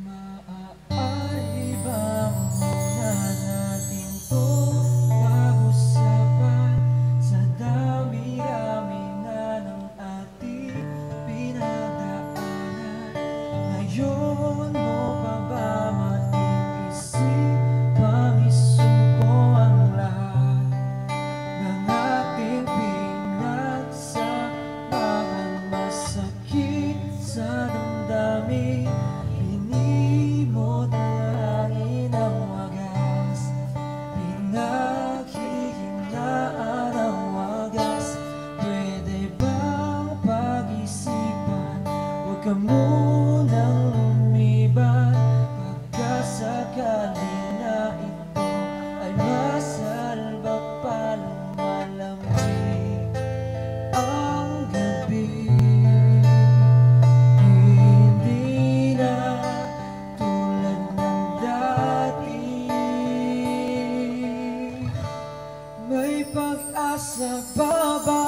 Maaari bang muna natin to pag-usapan sa dami-rami na ng ating pinagdaanan? Ngayon mo pa ba maiisip pang isuko ang lahat ng ating pinagsamahan? Masakit sa damdamin, ka munang lumiban pagkasakali na ito ay masalba pa lumalamig ang gabi. Hindi na tulad ng dati, may pag-asa pa ba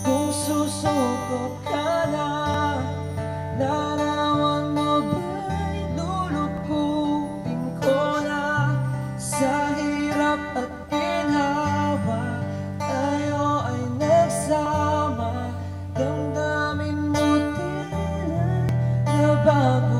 kung susuko ka na? Larawan mo ba'y lulukutin ko na? Sa hirap at ginhawa, tayo ay nagsama. Damdamin mo tila na bago